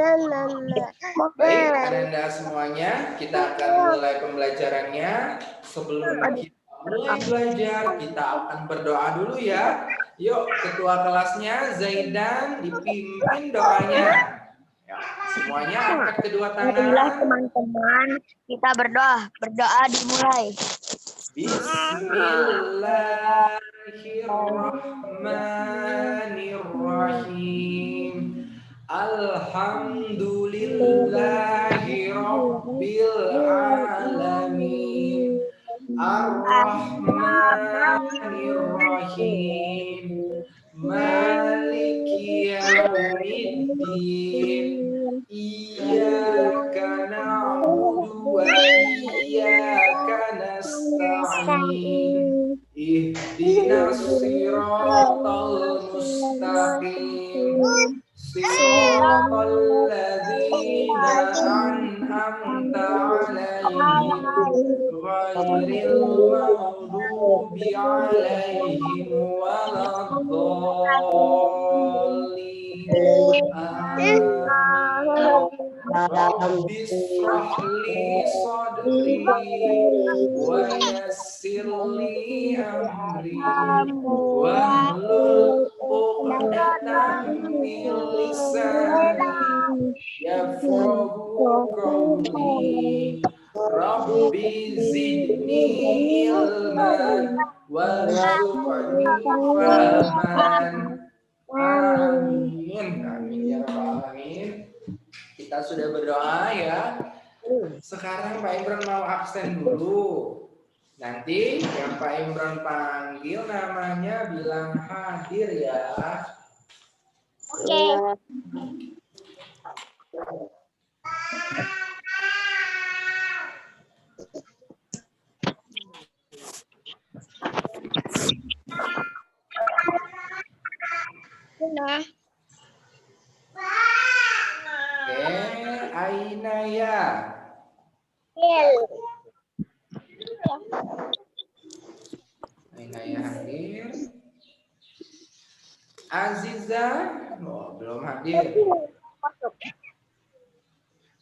Baik, Ananda semuanya, kita akan mulai pembelajarannya. Sebelum kita mulai belajar, kita akan berdoa dulu ya. Yuk, ketua kelasnya Zaidan dipimpin doanya. Ya, semuanya angkat kedua Marilah tangan. teman-teman, kita berdoa. Berdoa dimulai. Bismillahirrahmanirrahim. Alhamdulillahi Rabbil Alamin. Ar-Rahmanir-Rahim. Maliki Yaumiddin. Iyyaka na'budu wa iyyaka nasta'in. Ihdinas siratal mustaqim. Siratal ladzina an'amta 'alaihim ghairil maghdubi 'alaihim waladdallin. Amin. Rabbi shrah li sadri wa yassir li amri wahlul 'uqdatam min lisani yafqahu qawli. Rabbi zidni ilman warzuqni fahman. Amin. Amin ya rabbal alamin. Kita sudah berdoa ya. Sekarang Pak Imran mau absen dulu. Nanti yang Pak Imran panggil namanya bilang hadir ya. Oke. Oke, Aina ya. Aina ya hadir. Aziza, oh, belum hadir.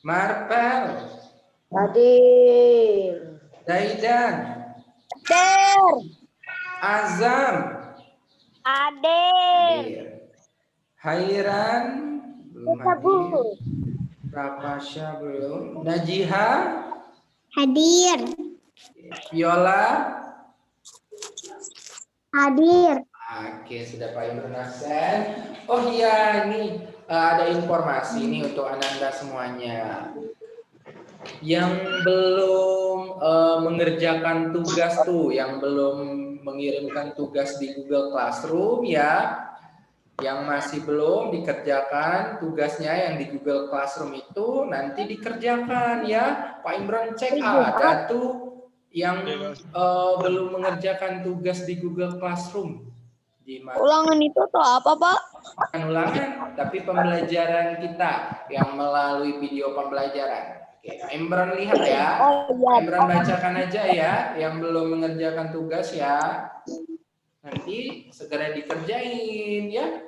Marpel, hadir. Daidan, Hadir. Azam, Hadir. Hairan, belum hadir. Rapasya belum. Najiha, Hadir. Viola, Hadir. oke, sudah Pak Imran absen. Oh iya, ini ada informasi nih untuk Ananda semuanya. Yang belum mengerjakan tugas tuh, yang belum mengirimkan tugas di Google Classroom ya, yang masih belum dikerjakan tugasnya yang di Google Classroom itu nanti dikerjakan ya. Pak Imran cek ada tuh yang belum mengerjakan tugas di Google Classroom. Ulangan itu tuh apa, Pak? Bukan ulangan, tapi pembelajaran kita yang melalui video pembelajaran. Oke, Imran lihat ya. Imran bacakan aja ya, yang belum mengerjakan tugas ya. Nanti segera dikerjain ya.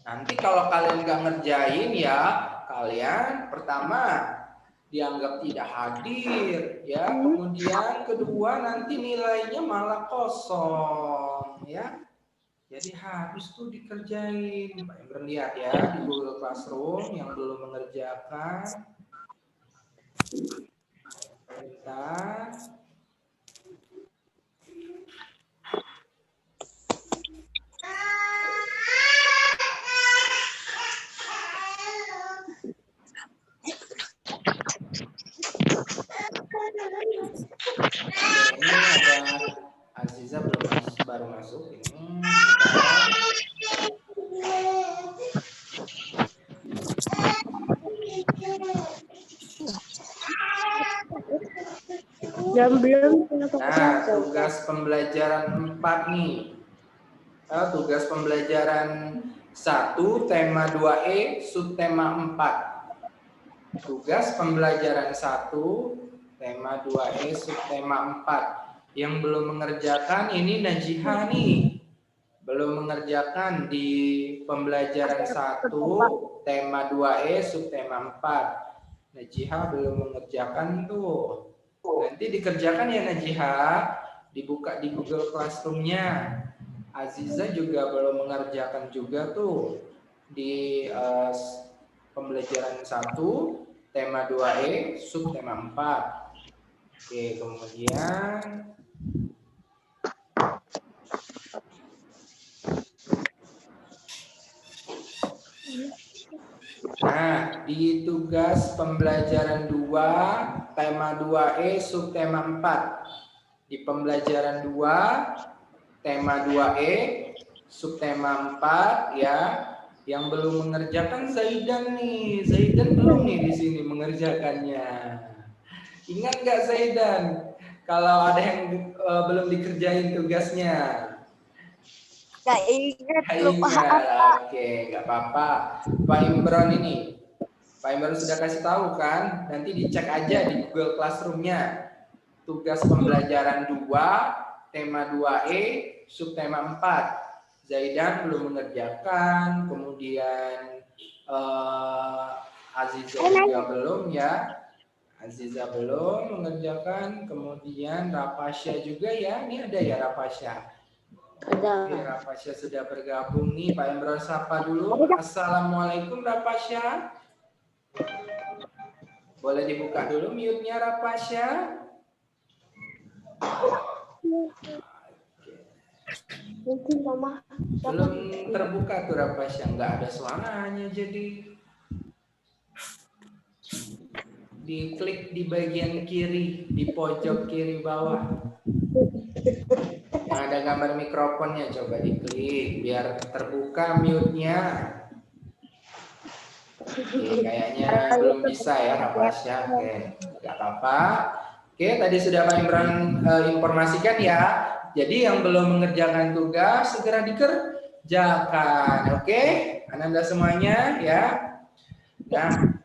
Nanti kalau kalian nggak ngerjain ya, kalian pertama dianggap tidak hadir ya. Kemudian kedua nanti nilainya malah kosong ya. Jadi harus tuh dikerjain. Pak Imran lihat ya di Google Classroom yang belum mengerjakan. Bentar. Ini ada Aziza baru masuk ini. Nah, tugas pembelajaran 4 nih. Tugas pembelajaran 1, tema 2E, subtema 4. Tugas pembelajaran 1, tema 2E, subtema 4. Yang belum mengerjakan ini Najiha nih. Belum mengerjakan di pembelajaran 1, tema 2E, subtema 4. Najiha belum mengerjakan tuh. Nanti dikerjakan ya Najiha, dibuka di Google Classroom-nya. Aziza juga belum mengerjakan juga tuh di pembelajaran 1, tema 2E, subtema 4. Oke, kemudian nah, di tugas pembelajaran 2, tema 2E, subtema 4. Di pembelajaran 2, tema 2E, subtema 4 ya. Yang belum mengerjakan Zaidan nih. Zaidan belum nih di sini mengerjakannya. Ingat nggak Zaidan? Kalau ada yang belum dikerjain tugasnya. Nggak ingat, lupa Ingat, apa. oke, nggak apa-apa. Pak Imron ini, Pak Imron sudah kasih tahu kan? Nanti dicek aja di Google Classroom-nya. Tugas pembelajaran 2, tema 2E, subtema 4. Zaidan belum mengerjakan, kemudian Aziza juga belum ya. Aziza belum mengerjakan, kemudian Rapasya juga ya. Ini ada ya Rapasya. Oke, Rapasya sudah bergabung nih. Pak Imron sapa dulu. Assalamualaikum Rapasya. Boleh dibuka dulu mute-nya Rapasya. Mungkin mama. Belum terbuka tuh Rapasya, nggak ada suaranya jadi. Diklik di bagian kiri, di pojok kiri bawah. Yang ada gambar mikrofonnya coba diklik biar terbuka mute-nya. Oke, kayaknya belum bisa ya Rapasya. Oke, nggak apa-apa. Oke, tadi sudah Pak Imran informasikan ya. Jadi yang belum mengerjakan tugas segera dikerjakan. Oke, Ananda semuanya ya. Nah,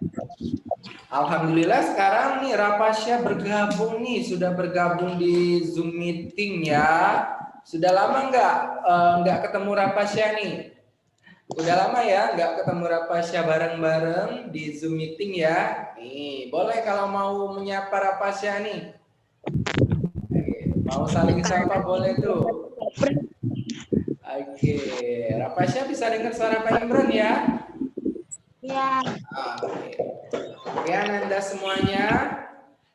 alhamdulillah sekarang nih Rapasya bergabung nih, sudah bergabung di Zoom meeting ya. Sudah lama nggak ketemu Rapasya nih? Udah lama ya nggak ketemu Rapasya bareng-bareng di Zoom meeting ya. Nih, boleh kalau mau menyapa Rapasya nih. Mau saling sapa boleh tuh. Oke, Rapasya bisa dengar suara Pak Imron ya? Ya. Oke. Oke, Ananda semuanya,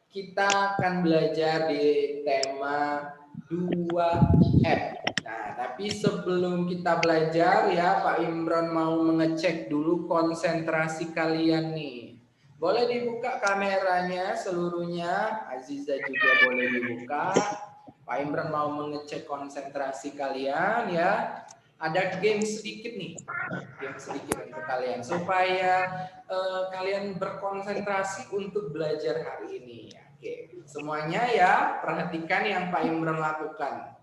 kita akan belajar di tema 2F. Nah, tapi sebelum kita belajar ya, Pak Imron mau mengecek dulu konsentrasi kalian nih. Boleh dibuka kameranya seluruhnya, Aziza juga boleh dibuka. Pak Imron mau mengecek konsentrasi kalian ya. Ada game sedikit nih, game sedikit untuk kalian supaya kalian berkonsentrasi untuk belajar hari ini. Oke, semuanya ya perhatikan yang Pak Imron lakukan.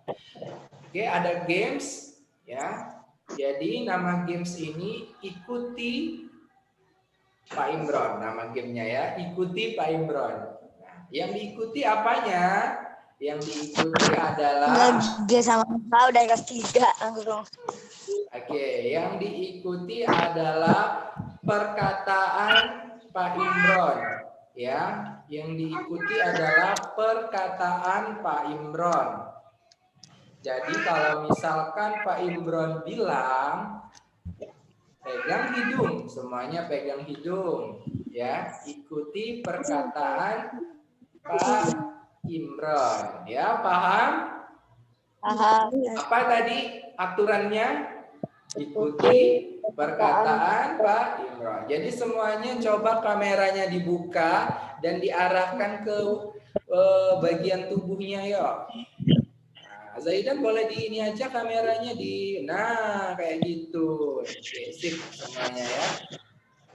Oke, ada games ya. Jadi nama games ini ikuti Pak Imron, nama gamenya ya, ikuti Pak Imron. Nah, yang diikuti apanya? Yang diikuti adalah Lagi sama Mbak udah kelas 3 langsung. oke, yang diikuti adalah perkataan Pak Imron ya. Yang diikuti adalah perkataan Pak Imron. Jadi kalau misalkan Pak Imron bilang pegang hidung, semuanya pegang hidung ya. Ikuti perkataan Pak Imron ya, paham? Apa tadi aturannya? Ikuti perkataan Pak Imron. Jadi semuanya coba kameranya dibuka dan diarahkan ke bagian tubuhnya yuk. Nah, Zaidan boleh di ini aja kameranya di, nah kayak gitu. Oke, sip semuanya ya.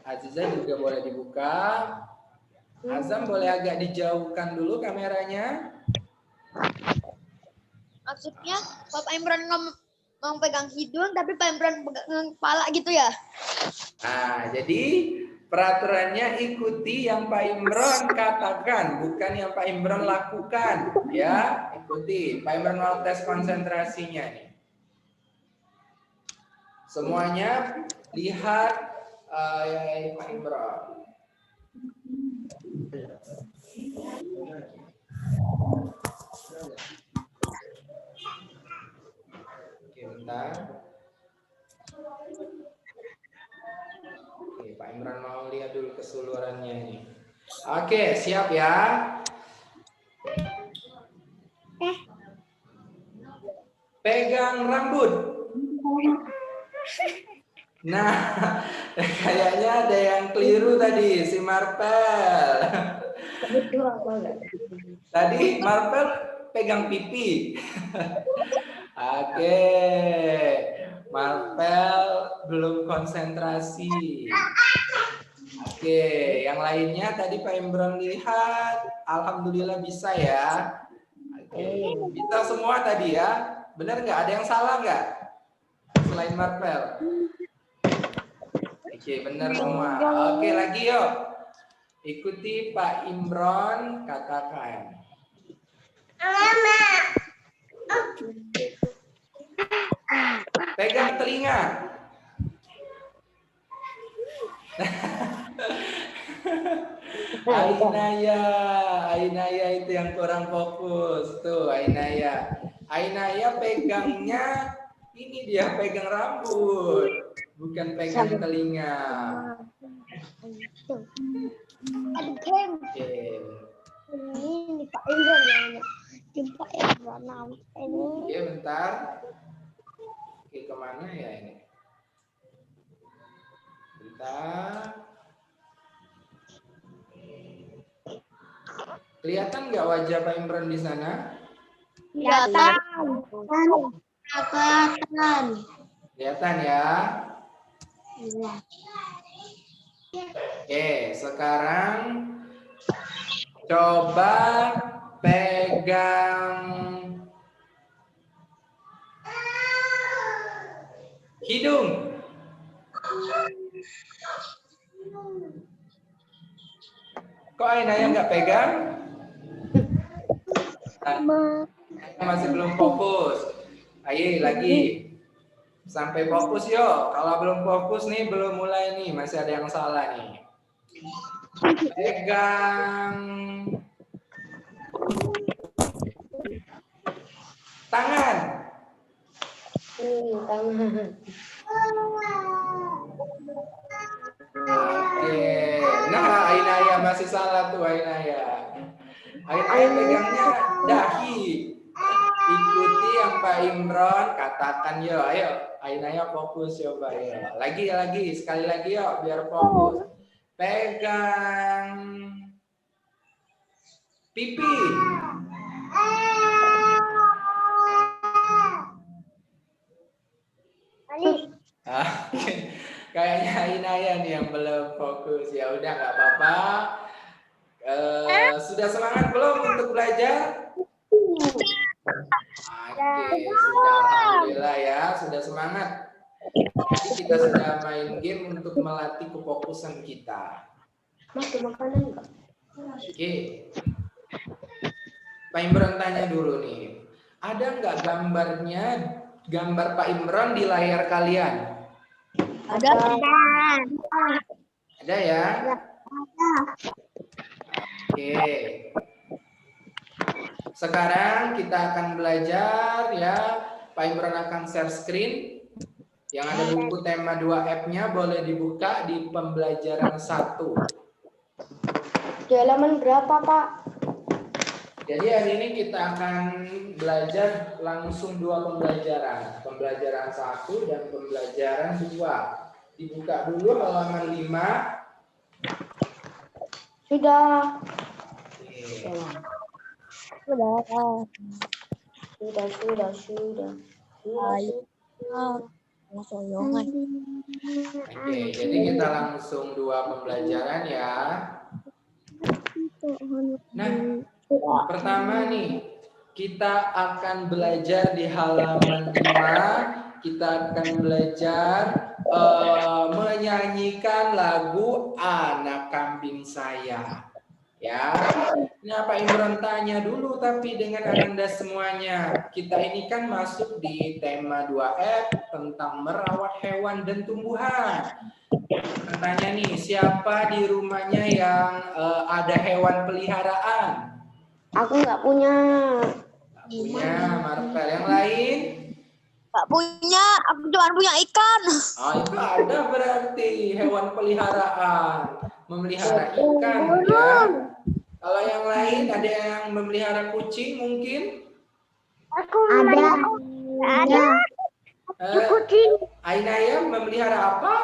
Aziza juga boleh dibuka. Azam boleh agak dijauhkan dulu kameranya. Maksudnya Bapak Imran ngomong pegang hidung tapi Pak Imran pegang kepala gitu ya? Nah, jadi peraturannya ikuti yang Pak Imron katakan, bukan yang Pak Imron lakukan. Ya, ikuti. Pak Imron mau tes konsentrasinya nih. Semuanya lihat Pak Imron. Oke, bentar. Oke, Pak Imran mau lihat dulu keseluruhannya ini. Oke, siap ya. Pegang rambut. Nah, kayaknya ada yang keliru tadi, si Marpel. Tadi Marpel pegang pipi. Oke, Marpel belum konsentrasi. Oke, yang lainnya tadi Pak Imron lihat, alhamdulillah bisa ya. Oke, bisa semua tadi ya. Benar nggak? Ada yang salah nggak? Selain Marpel. Oke, benar semua. Oke, lagi yuk. Ikuti Pak Imron katakan. Pegang telinga. Ainaya itu yang kurang fokus. Tuh, Ainaya pegangnya, ini dia pegang rambut, bukan pegang telinga. Oke. Ini Pak Imron namanya. Pak Imron ini. Oke, bentar. Oke, kemana ya ini? Bentar. Kelihatan nggak wajah Pak Imron di sana? Kelihatan. Kelihatan ya? Oke, sekarang coba pegang hidung. Kok Ainaya nggak pegang? Masih belum fokus. Ayo lagi. Sampai fokus yuk. Kalau belum fokus nih, belum mulai nih. Masih ada yang salah nih. Pegang tangan. Oke. Nah, Ainaya masih salah tuh Ainaya. Ainaya pegangnya dahi. Ikuti yang Pak Imron katakan yuk. Ayo, Ainaya fokus yuk Pak. Lagi, sekali lagi yuk biar fokus. Pegang pipi. Kayaknya Ainaya nih yang belum fokus. Ya udah nggak apa-apa. Sudah semangat belum untuk belajar? Oke, sudah alhamdulillah ya, sudah semangat. Jadi kita sudah main game untuk melatih kefokusan kita. Oke. Pak Imron tanya dulu nih, ada nggak gambarnya, gambar Pak Imron di layar kalian? Ada. Ada ya? Oke. Sekarang kita akan belajar ya. Pak Imron akan share screen. Yang ada buku tema 2 F-nya boleh dibuka di pembelajaran 1. Di halaman berapa, Pak? Jadi hari ini kita akan belajar langsung 2 pembelajaran. Pembelajaran 1 dan pembelajaran 2. Dibuka dulu halaman 5. Sudah. Sudah. Oke, jadi kita langsung 2 pembelajaran ya. Nah, pertama nih, kita akan belajar di halaman 5. Kita akan belajar menyanyikan lagu Anak Kambing Saya. Ya, Nah, Pak Imran tanya dulu tapi dengan Ananda semuanya. Kita ini kan masuk di tema 2F tentang merawat hewan dan tumbuhan. Tanya nih, siapa di rumahnya yang ada hewan peliharaan? Aku nggak punya. Nggak punya, Marvel. Yang lain? Gak punya, aku cuma punya ikan. Oh, itu ada berarti hewan peliharaan. Memelihara ikan ya. Kalau yang lain ada yang memelihara kucing mungkin? Ada. Kucing. Ainaya memelihara apa?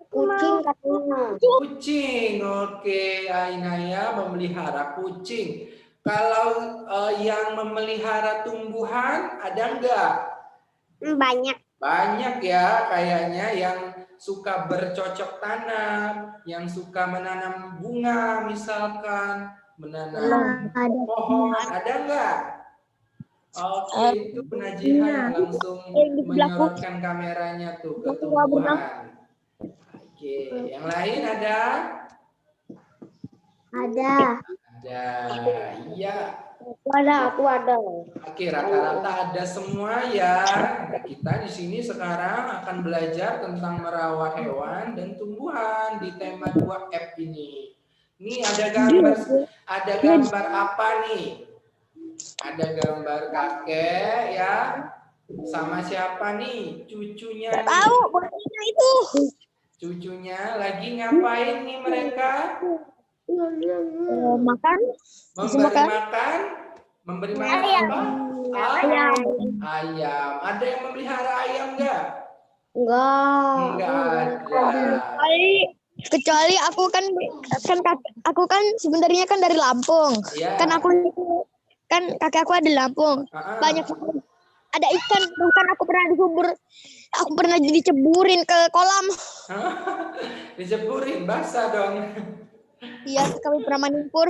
Kucing katanya. Kucing. Oke, Ainaya memelihara kucing. Kalau yang memelihara tumbuhan ada enggak? Banyak. Banyak ya kayaknya yang suka bercocok tanam, yang suka menanam bunga misalkan, menanam pohon, ada enggak? Oke, itu Najiha yang langsung menyorotkan kameranya tuh ke tumbuhan. Oke, yang lain ada? Ada. Ada, iya. Aku ada. Oke, rata-rata ada semua ya. Nah, kita di sini sekarang akan belajar tentang merawat hewan dan tumbuhan di tema 2F ini. Ini ada gambar apa nih? Ada gambar kakek ya. Sama siapa nih? Cucunya nih. Tahu, bonekanya itu. Cucunya lagi ngapain nih mereka? Makan. Memberi makan apa? Ayam. Ada yang memelihara ayam enggak? Enggak ada. Kecuali aku kan sebenarnya kan dari Lampung. Ya. Kan kakek aku ada di Lampung. Banyak ada ikan, bahkan aku pernah dikubur. Aku pernah diceburin ke kolam. Diceburin, basah dong. Iya, kami pernah manimpur.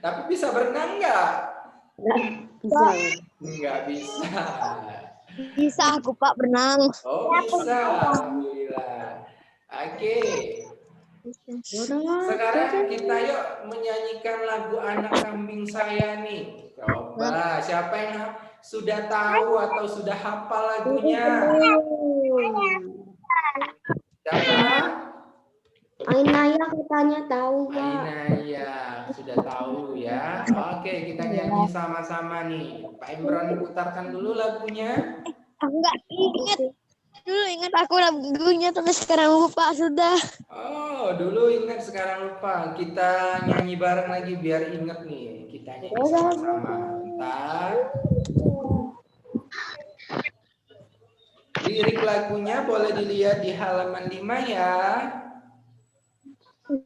Tapi bisa berenang nggak? Bisa. Nggak bisa. Bisa aku Pak berenang. Oh bisa, alhamdulillah. Oke. Sekarang kita yuk menyanyikan lagu Anak Kambing Saya nih. Coba siapa yang sudah tahu atau sudah hafal lagunya? Siapa? Ainaya katanya tahu, Pak. Ainaya sudah tahu ya. Oke, kita nyanyi sama-sama nih. Pak Imran putarkan dulu lagunya. Aku nggak ingat. Dulu ingat aku lagunya tapi sekarang lupa sudah. Oh, dulu ingat sekarang lupa. Kita nyanyi bareng lagi biar ingat nih. Kita nyanyi sama-sama. Bentar. Lirik lagunya boleh dilihat di halaman 5 ya. Nah,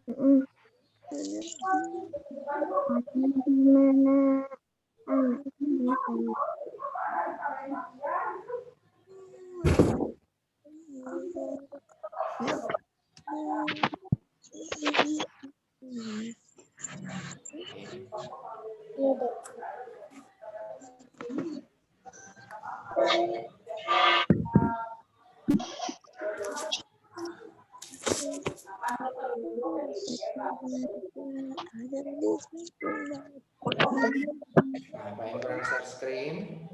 Pak Imran share screen.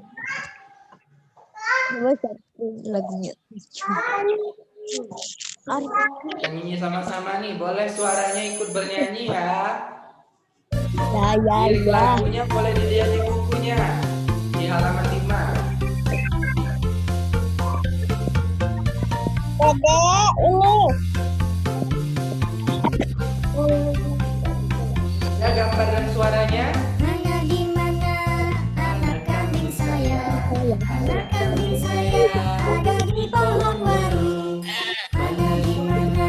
Lagunya. Kita nyanyi sama-sama nih. Boleh suaranya ikut bernyanyi ya. Lirik lagunya boleh dilihat di bukunya di halaman 5. Ya, gambar dan suaranya. Mana di mana anak kambing saya? Anak kambing saya ada di pohon warung. Mana di mana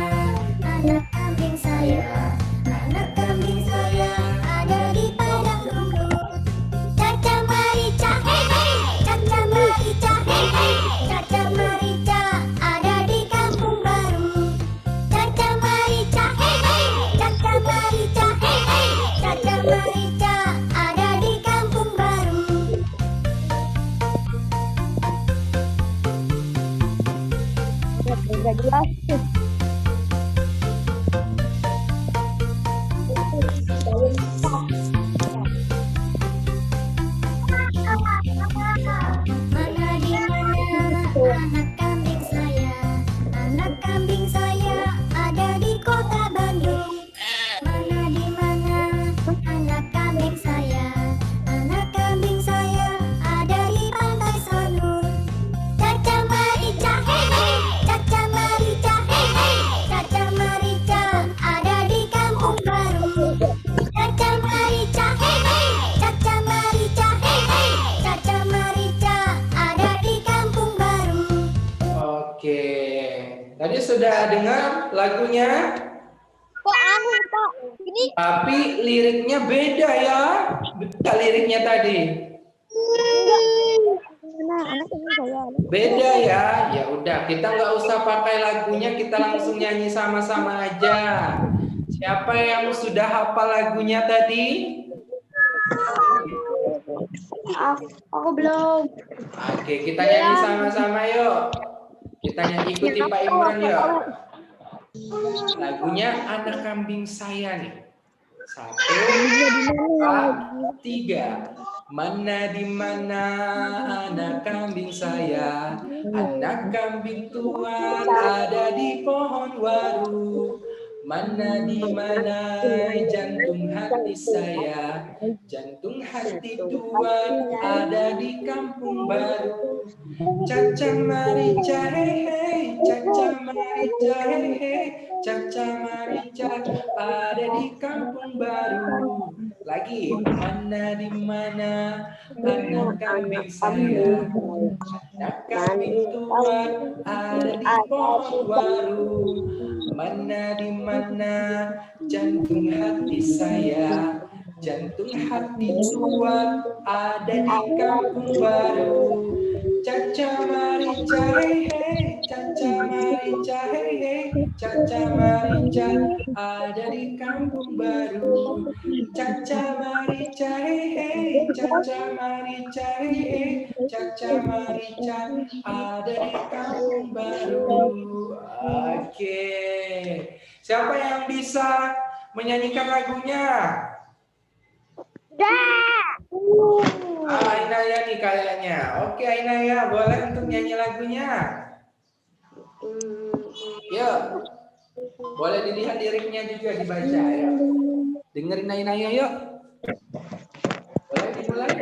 anak kambing saya? Anak kambing saya ada di padang rumput. Caca marica, hey hey. Caca marica, hey hey. Caca marica ada di kampung baru. sudah dengar lagunya? Kok anu Pak? Ini Tapi liriknya beda ya. Beda liriknya tadi. mana anak ini saya. Beda ya. Ya udah, kita nggak usah pakai lagunya, kita langsung nyanyi sama-sama aja. Siapa yang sudah hafal lagunya tadi? Aku belum. Oke, kita nyanyi sama-sama yuk. Kita nyanyi ikuti Pak Imran yuk. Lagunya Anak Kambing Saya nih. 1, 2, 3. Mana di mana anak kambing saya, anak kambing Tuhan ada di pohon waru. Mana di mana jantung hati saya, jantung hati Tuhan ada di kampung baru. Caca marica hei, caca marica hei, caca marica ada di kampung baru. Lagi, mana di mana anak kambing saya, anak kambing Tuhan ada di pohon waru. Mana di mana jantung hati saya, jantung hati Tuhan ada di kampung baru. Caca marica hei, caca marica hei, caca marica ada di kampung baru. Caca marica hei, caca marica hei, caca marica ada di kampung baru. Oke, siapa yang bisa menyanyikan lagunya? Ainaya nih kayaknya. Oke Ainaya, boleh untuk nyanyi lagunya. Yuk, boleh dilihat liriknya juga dibaca ya. Dengerin Ainaya yuk. Boleh dimulai.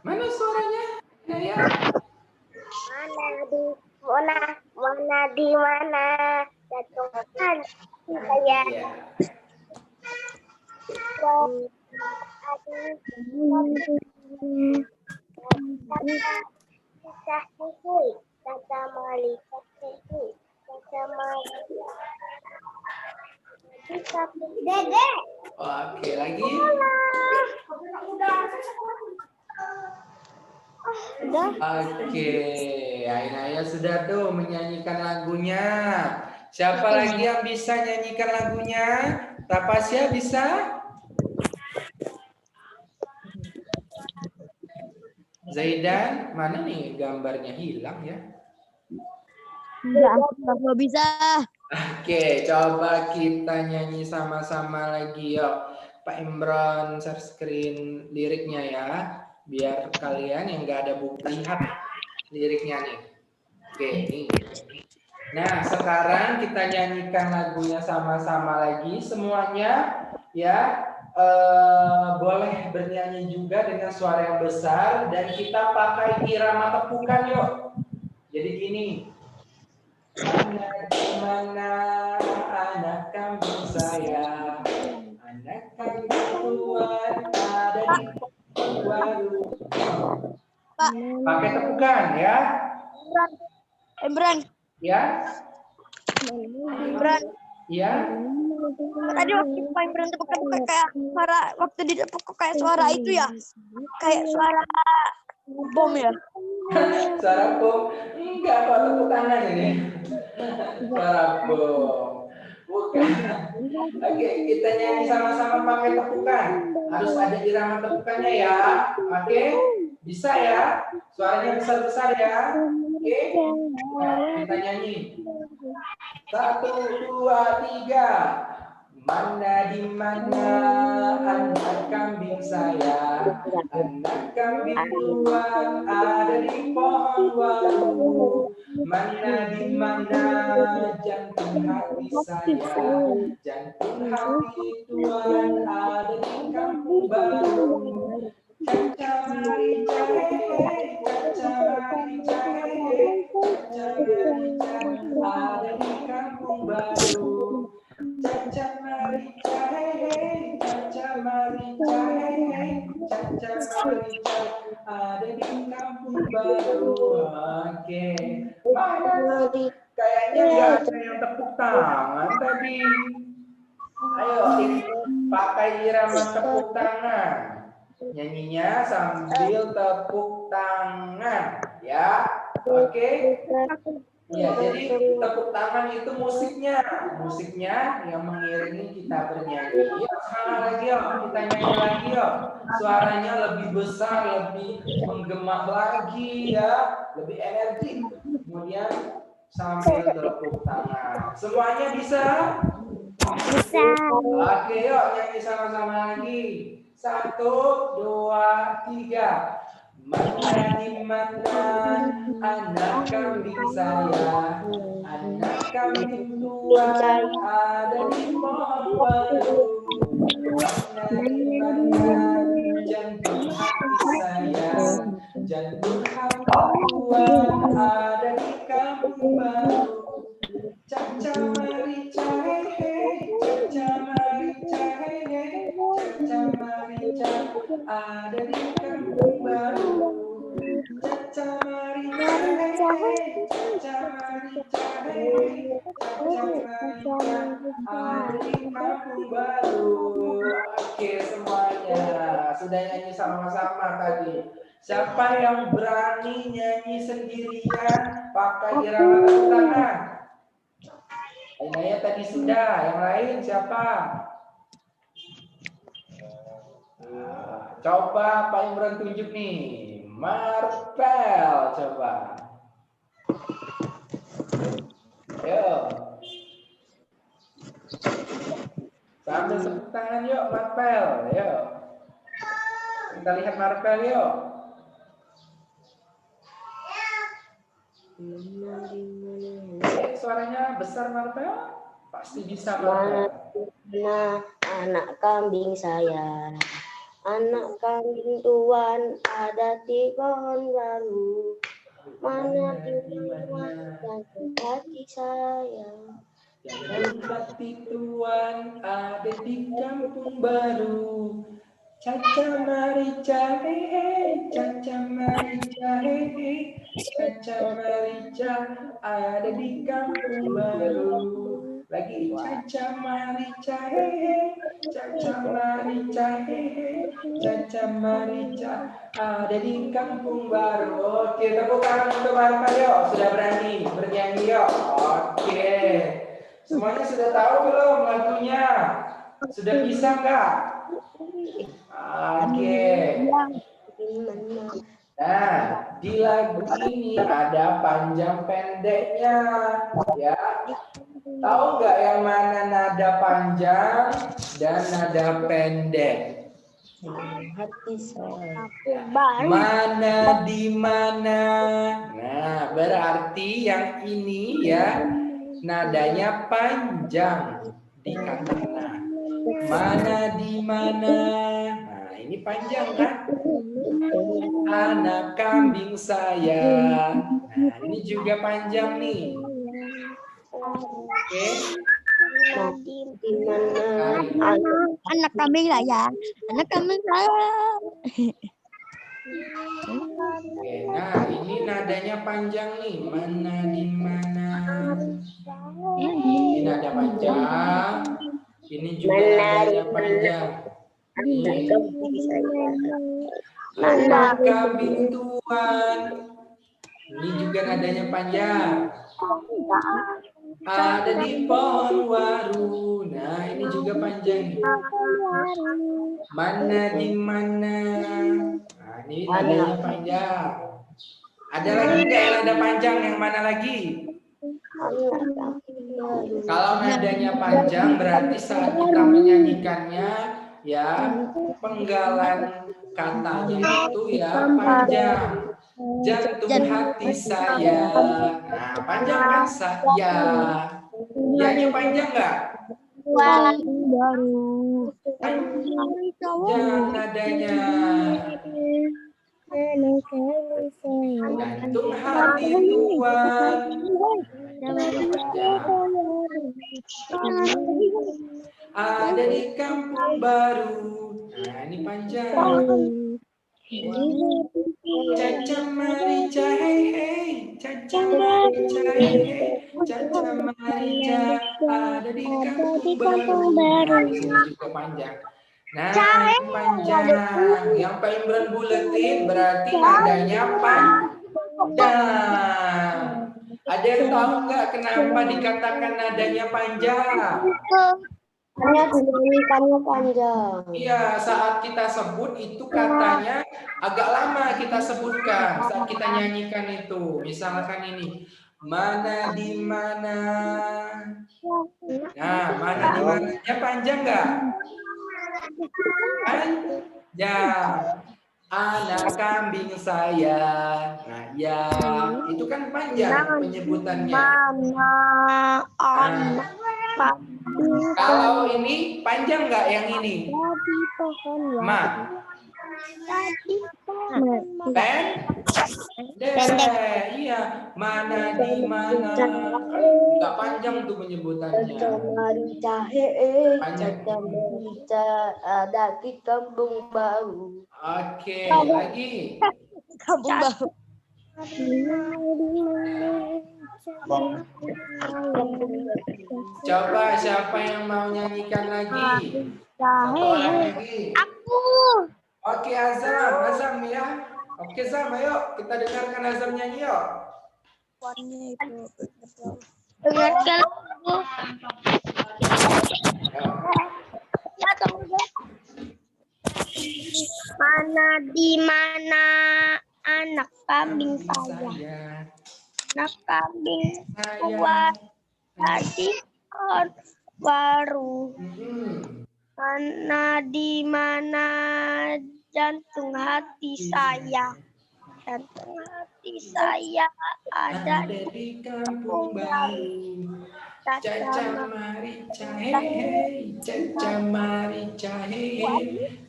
Mana suaranya? Ainaya. Mana di mana jantung hati saya. Dede. Oke, lagi. Oke, Ainaya sudah tuh menyanyikan lagunya. Siapa lagi yang bisa nyanyikan lagunya? Tapasya bisa? Zaidan, mana nih gambarnya hilang ya? Enggak bisa. Oke, coba kita nyanyi sama-sama lagi yuk. Pak Imran share screen liriknya ya, biar kalian yang nggak ada buku lihat liriknya nih. Oke, nih. Nah, sekarang kita nyanyikan lagunya sama-sama lagi semuanya ya. Boleh bernyanyi juga dengan suara yang besar dan kita pakai irama tepukan yuk. Jadi gini. Mana di mana anak kambing saya, anak kambing Tuhan ada di pohon baru. Pak. Pakai tepukan ya. Imran. Ya. Imran. Ya. Tadi waktu Pak Imran tepuk-tepuk kayak suara waktu ditepuk kayak suara itu ya. Kayak suara bom ya. Suara bom. Enggak kok, tepuk tangan ini. Suara bom. Bukan. Oke, kita nyanyi sama-sama pakai tepukan. Harus ada irama tepukannya ya. Oke? Bisa ya? Suaranya besar-besar ya. Oke? Nah, kita nyanyi. 1, 2, 3. Mana di mana anak kambing saya, anak kambing Tuhan ada di pohon waru. Mana di mana jantung hati saya, jantung hati Tuhan ada di kampung baru. Caca marica hei, caca marica hei, caca marica ada di kampung baru. Caca marica hei, caca marica hei, merica ada di kampung baru. Oke. Kayaknya nggak ada yang tepuk tangan tadi. Ayo, pakai irama tepuk tangan. Nyanyinya sambil tepuk tangan, ya. Oke. Ya, jadi tepuk tangan itu musiknya yang mengiringi kita bernyanyi. Yuk, semangat lagi yuk, kita nyanyi lagi yuk. Suaranya lebih besar, lebih menggema lagi ya, lebih energi. Kemudian sambil tepuk tangan. Semuanya bisa? Bisa. Oke, yuk nyanyi sama-sama lagi. 1, 2, 3. Mana di mana anak kambing saya, anak kambing tua ada di pohon baru. Mana di mana jantung hati saya, jantung hati tua ada di kampung baru. Caca marica hehe, caca marica hehe, caca marica ada di kampung baru. Caca marica hehe, caca marica hehe, caca marica ada di kampung baru. Oke semuanya, sudah nyanyi sama-sama tadi. Siapa yang berani nyanyi sendirian pakai irama tepuk tangan? Ainaya tadi sudah, yang lain siapa? Coba Pak Imran tunjuk nih, Marvel coba. Ayo. Sambil tepuk tangan yuk Marvel, yuk. Kita lihat Marvel yuk. Suaranya besar Marvel, pasti bisa Marvel. Mana anak kambing saya, anak kambing tuan ada di pohon baru. Mana di mana jantung hati saya, Jantung hati tuan ada di kampung baru. Caca marica hehe, caca marica hehe, caca marica ada di kampung baru. Lagi caca marica hehe, caca marica hehe, caca marica ada di kampung baru. Oke, tepuk tangan untuk Marvel yuk. Sudah berani bernyanyi yuk. Oke. Semuanya sudah tahu belum lagunya? Sudah bisa nggak? Oke. Nah, di lagu ini ada panjang pendeknya, ya. Tahu nggak yang mana nada panjang dan nada pendek? hati saya. Mana di mana? Nah, berarti yang ini ya nadanya panjang di kata nah. Mana di mana? Nah, ini panjang kan? Anak kambing saya. Nah, ini juga panjang nih. Oke. Di mana Anak kambing saya, anak kambing saya. Oke, nah ini nadanya panjang nih. Mana di mana? Ini nada panjang. Ini juga nadanya panjang. Ini anak kambing tuan. Ini juga nadanya panjang. Ada di pohon waru. Nah, ini juga panjang. Mana di mana? Nah, ini nadanya panjang. Ada lagi nggak yang nada panjang? Yang mana lagi? Kalau nadanya panjang berarti saat kita menyanyikannya ya penggalan katanya itu ya panjang. Jantung hati saya. Nah, panjang kan saya. Ianya panjang nggak? Baru. Panjang nadanya. Jantung hati tuan. Ada di kampung baru. Nah, ini panjang. Caca Marica hei hei, Caca Marica hei hei, Caca Marica ada di kampung baru. Nah, di sini juga panjang. Nah, yang panjang, yang Pak Imran buletin berarti nadanya panjang. Ada yang tahu nggak kenapa dikatakan nadanya panjang? Hanya dinyanyikannya panjang. Iya, saat kita sebut itu katanya agak lama kita sebutkan saat kita nyanyikan itu. Misalkan ini, mana di mana. Nah, mana di mananya panjang nggak? Panjang. Anak kambing saya. Nah, ya, itu kan panjang penyebutannya. Kalau ini panjang nggak yang ini? Ma. Pendek. Iya. Mana di mana? Nggak panjang tuh penyebutannya. Marica ada di kampung baru. Oke, lagi. Kampung baru. Coba siapa yang mau nyanyikan lagi? Satu orang lagi. Aku. Oke, Azam ya. Oke, Zam, ayo kita dengarkan Azam nyanyi yuk. Dengarkan aku. Ya, mana di mana anak kambing saya? Anak kambing tua tadi baru. Mana di mana jantung hati saya? Jantung hati saya ada di kampung baru. Caca Marica hei, Caca Marica hei,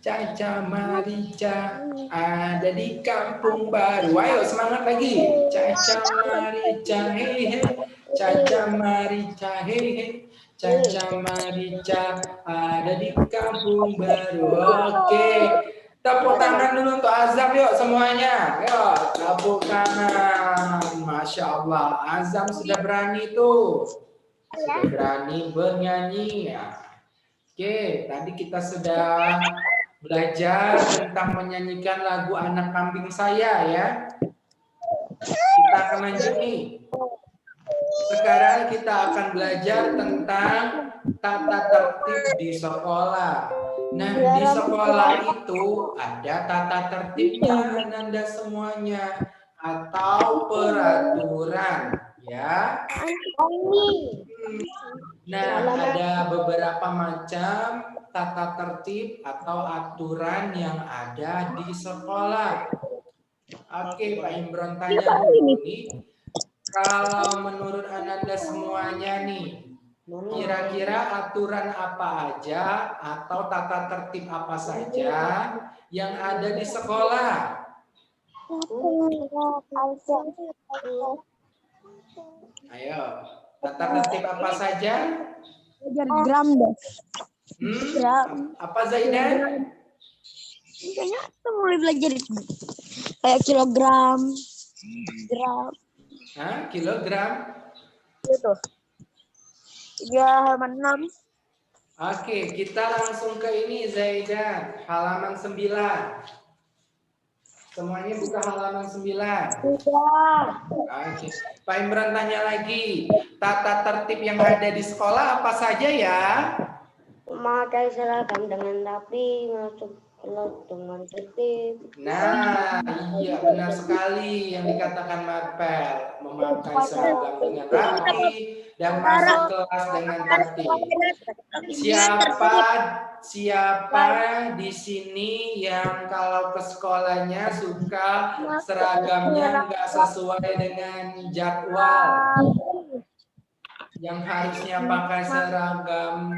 Caca Marica ada di kampung baru. Ayo semangat lagi. Caca Marica hei, Caca Marica hei, Caca Marica ada di kampung baru. Oke. Tepuk tangan dulu untuk Azam yuk semuanya. Yuk, tepuk tangan. Masya Allah, Azam sudah berani tuh. Sudah berani bernyanyi ya. Oke, tadi kita sudah belajar tentang menyanyikan lagu Anak Kambing Saya ya. Kita akan lanjut nih. Sekarang kita akan belajar tentang tata tertib di sekolah. Nah, di sekolah itu ada tata tertibnya Ananda semuanya atau peraturan ya. Nah, ada beberapa macam tata tertib atau aturan yang ada di sekolah. Oke, Pak Imron tanya dulu nih. Kalau menurut Ananda semuanya nih, kira-kira aturan apa aja atau tata tertib apa saja yang ada di sekolah? Ayo, tata tertib apa saja? Belajar gram deh. Apa Zaidan? Kayaknya kita mulai belajar itu. Kayak kilogram, gram. Hah? Kilogram? Itu. 3 halaman 6. Oke, kita langsung ke ini Zaidan, halaman 9. Semuanya buka halaman 9. Oke. Pak Imran tanya lagi, tata tertib yang ada di sekolah apa saja ya? Memakai seragam dengan rapi, masuk kelas dengan tertib. Nah, iya benar sekali yang dikatakan Marpel, memakai seragam dengan rapi dan masuk kelas dengan tertib. Siapa di sini yang kalau ke sekolahnya suka seragamnya nggak sesuai dengan jadwal? Yang harusnya pakai seragam,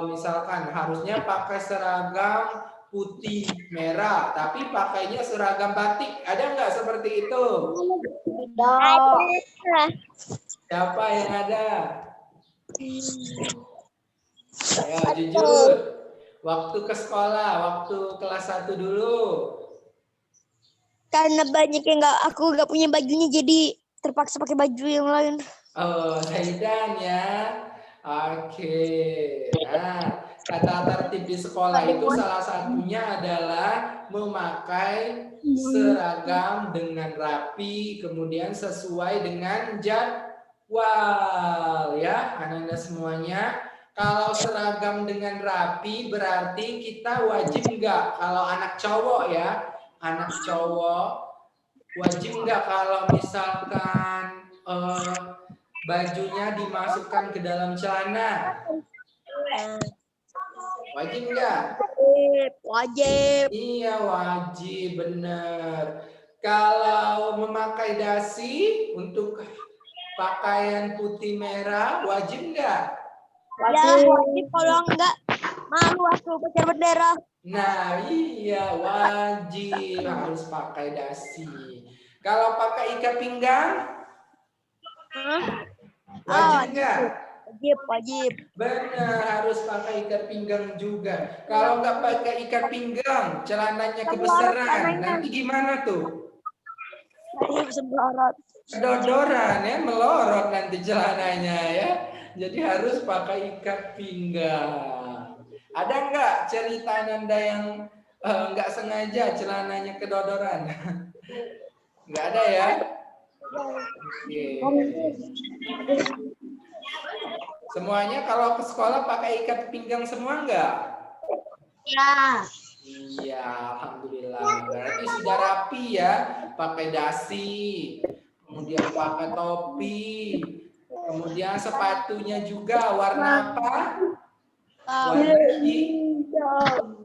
misalkan harusnya pakai seragam putih merah, tapi pakainya seragam batik. Ada nggak seperti itu? Siapa yang ada? Ayo jujur. Waktu ke sekolah, waktu kelas 1 dulu. karena banyak yang aku nggak punya bajunya, jadi terpaksa pakai baju yang lain. Oh, Zaidan ya. Oke. Nah, tata tertib di sekolah itu salah satunya adalah memakai seragam dengan rapi, kemudian sesuai dengan jadwal ya, anak-anak semuanya. Kalau seragam dengan rapi berarti kita wajib nggak? Kalau anak cowok ya, anak cowok wajib nggak kalau misalkan bajunya dimasukkan ke dalam celana? Wajib nggak? Wajib. Iya wajib, bener. Kalau memakai dasi untuk pakaian putih merah, wajib nggak? Ya, wajib. Kalau enggak, malu aku pakai bendera. Nah iya wajib, harus pakai dasi. Kalau pakai ikat pinggang, wajib nggak? Wajib. Benar, harus pakai ikat pinggang juga. Kalau nggak pakai ikat pinggang, celananya kebesaran, nanti gimana tuh? Dodoran ya, melorot nanti celananya ya. Jadi harus pakai ikat pinggang. Ada nggak cerita Nanda yang nggak sengaja celananya kedodoran? Nggak ada ya? Oke. Semuanya kalau ke sekolah pakai ikat pinggang semua nggak? Ya. Iya, alhamdulillah. Berarti sudah rapi ya, pakai dasi, kemudian pakai topi, kemudian sepatunya juga warna apa? Warna hitam.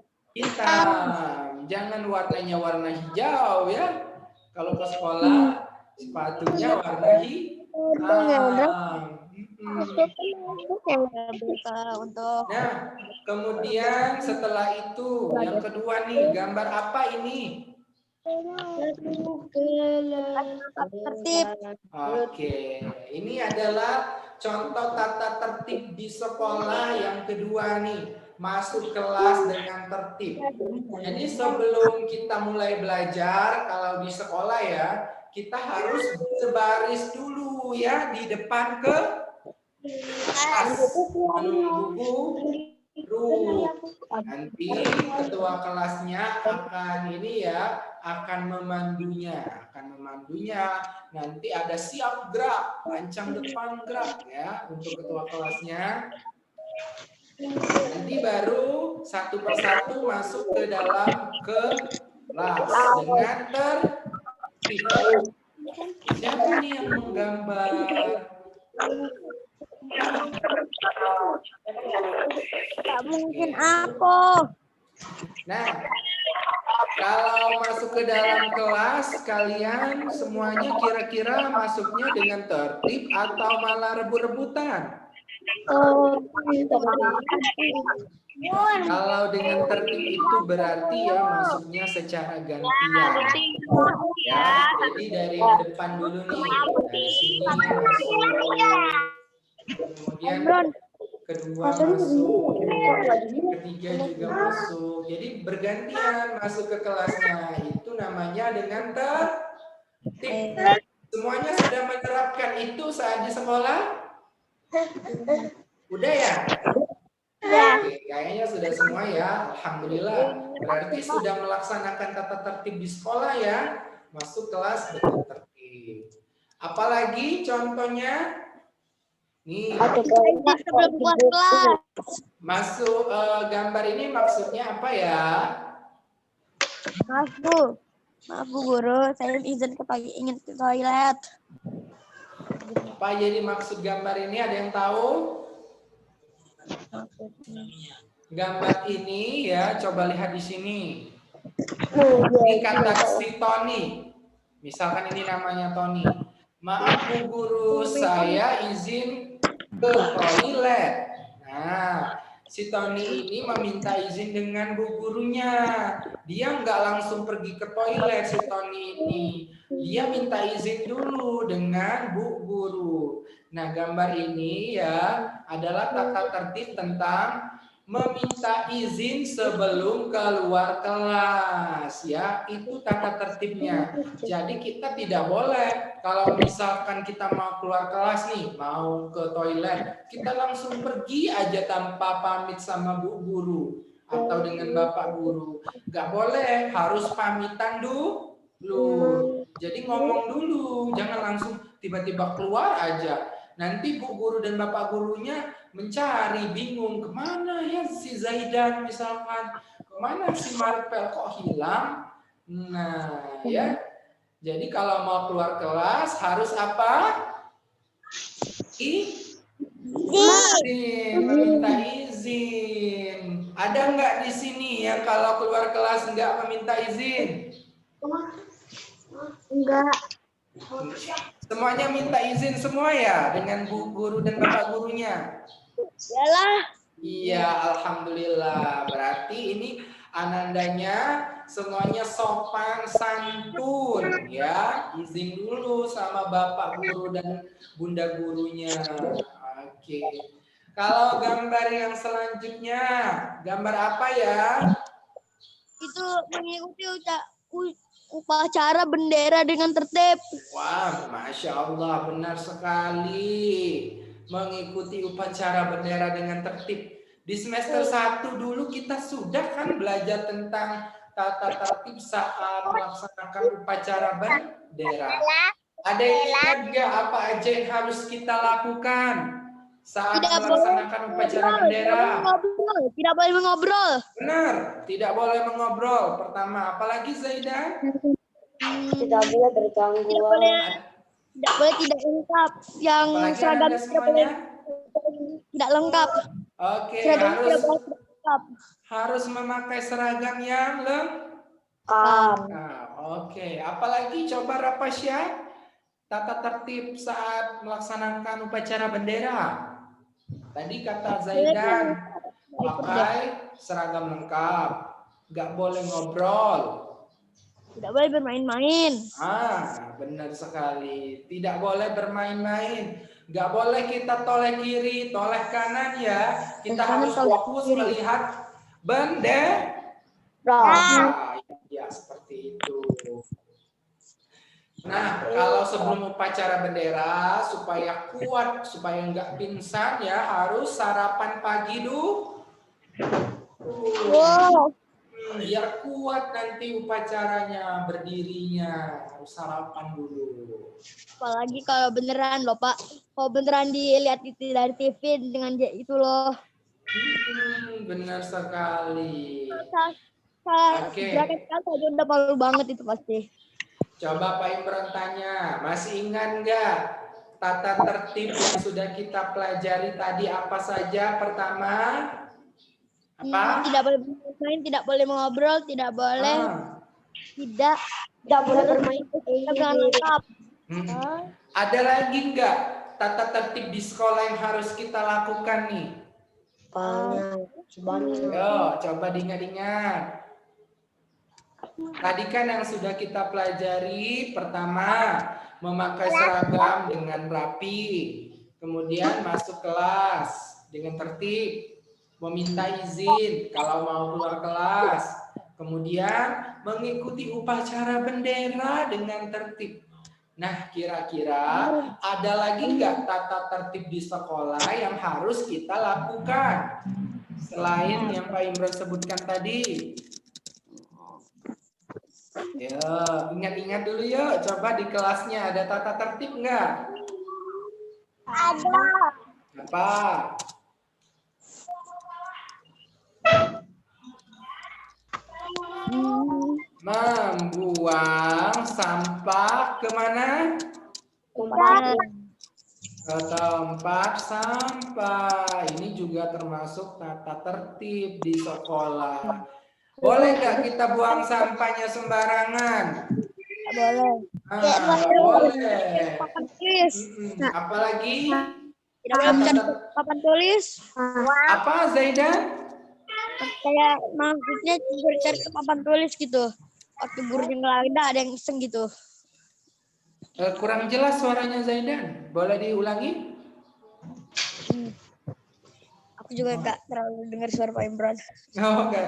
Jangan warnanya warna hijau ya. Kalau ke sekolah sepatunya warna hitam. Nah, kemudian setelah itu yang kedua nih, gambar apa ini? Tertib. Oke, ini adalah contoh tata tertib di sekolah yang kedua nih, masuk kelas dengan tertib. Jadi sebelum kita mulai belajar, kalau di sekolah ya, kita harus berbaris dulu ya di depan kelas. Menunggu guru. Nanti ketua kelasnya akan akan memandunya. Nanti ada siap gerak, lancang depan gerak ya untuk ketua kelasnya. Nanti baru satu persatu masuk ke dalam kelas dengan tertib. Siapa nih yang menggambar? Tak mungkin aku. Nah, kalau masuk ke dalam kelas, kalian semuanya kira-kira masuknya dengan tertib atau malah rebut-rebutan? Kalau dengan tertib itu berarti ya masuknya secara gantian. Ya, jadi dari depan dulu nih, dari sini masuk, kemudian kedua masuk, ketiga juga masuk. Jadi bergantian masuk ke kelasnya. Itu namanya dengan tertib. Semuanya sudah menerapkan itu saat di sekolah? Udah ya? Oke, kayaknya sudah semua ya. Alhamdulillah. Berarti sudah melaksanakan tata tertib di sekolah ya. Masuk kelas dengan tertib. Apalagi contohnya? Nih. Sebelum buat kelas. Masuk gambar ini maksudnya apa ya? Maaf Bu Guru, saya izin ingin ke toilet. Apa jadi maksud gambar ini? Ada yang tahu? Gambar ini ya, coba lihat di sini. Ini kata si Tony. Misalkan ini namanya Tony. Maaf Bu Guru, saya izin ke toilet. Nah, si Tony ini meminta izin dengan Bu Gurunya. Dia nggak langsung pergi ke toilet si Tony ini. Dia minta izin dulu dengan Bu Guru. Nah, gambar ini ya adalah tata tertib tentang meminta izin sebelum keluar kelas, ya. Itu tata tertibnya. Jadi kita tidak boleh kalau misalkan kita mau keluar kelas nih, mau ke toilet, kita langsung pergi aja tanpa pamit sama bu guru atau dengan bapak guru. Nggak boleh, harus pamitan dulu. Jadi ngomong dulu, jangan langsung tiba-tiba keluar aja. Nanti bu guru dan bapak gurunya mencari, bingung kemana ya si Zaidan misalkan, kemana si Marpel kok hilang. Nah ya, jadi kalau mau keluar kelas harus apa? Meminta izin. Ada nggak di sini yang kalau keluar kelas nggak meminta izin? Enggak. Semuanya minta izin semua ya dengan bu guru dan bapak gurunya. Yalah. Iya, alhamdulillah. Berarti ini Anandanya semuanya sopan santun ya. Izin dulu sama bapak guru dan bunda gurunya. Oke. Kalau gambar yang selanjutnya, gambar apa ya? Itu mengikuti upacara bendera dengan tertib. Wah, Masya Allah, benar sekali. Mengikuti upacara bendera dengan tertib. Di semester 1 dulu kita sudah kan belajar tentang tata tertib saat melaksanakan upacara bendera. Ada yang ingat nggak apa aja yang harus kita lakukan saat melaksanakan upacara bendera? Tidak boleh mengobrol. Benar, tidak boleh mengobrol. Pertama, apalagi Zaidan? Tidak boleh bergangguan. Tidak boleh tidak lengkap. Yang Apalagi seragam Anda semuanya? tidak lengkap. Oke, Seragam tidak boleh lengkap. harus memakai seragam yang Kam. Oke, apalagi coba Rapasya? Tata tertib saat melaksanakan upacara bendera. Tadi kata Zaidan, pakai seragam lengkap, nggak boleh ngobrol. Tidak boleh bermain-main. Benar sekali. Tidak boleh bermain-main. Nggak boleh kita toleh kiri, toleh kanan ya. Kita harus fokus melihat bendera. Ya, seperti itu. Nah, kalau sebelum upacara bendera, supaya kuat, supaya nggak pingsan ya, harus sarapan pagi dulu. Wow. Biar kuat nanti upacaranya, berdirinya, harus sarapan dulu. Apalagi kalau beneran loh Pak. Kalau beneran dilihat itu dari TV dengan itu loh. Benar sekali. Oke. Gerakan kali aja udah malu banget itu pasti. Coba Pak Imran tanya, masih ingat nggak tata tertib yang sudah kita pelajari tadi apa saja? Pertama, apa? Tidak boleh bermain, tidak boleh mengobrol, tidak boleh tidak boleh bermain. dengan lengkap. Ada lagi nggak tata tertib di sekolah yang harus kita lakukan nih? Banyak. Yo, coba diingat-ingat. Tadi kan yang sudah kita pelajari, pertama memakai seragam dengan rapi, kemudian masuk kelas dengan tertib, meminta izin kalau mau keluar kelas, kemudian mengikuti upacara bendera dengan tertib. Nah, kira-kira ada lagi nggak tata tertib di sekolah yang harus kita lakukan selain yang Pak Imran sebutkan tadi? Ya, ingat-ingat dulu yuk. Coba di kelasnya ada tata tertib nggak? Ada. Apa? Membuang sampah kemana? Ke tempat sampah. Ini juga termasuk tata tertib di sekolah. Boleh nggak kita buang sampahnya sembarangan? Boleh. Boleh. Papan tulis. Apalagi? Tidak boleh mencatat papan tulis. Apa Zaidan? Kayak maksudnya cari ke papan tulis gitu. Waktu gurunya nggak ada yang iseng gitu. Kurang jelas suaranya Zaidan. Boleh diulangi? Aku aku juga nggak terlalu dengar suara Pak Imran. Oke.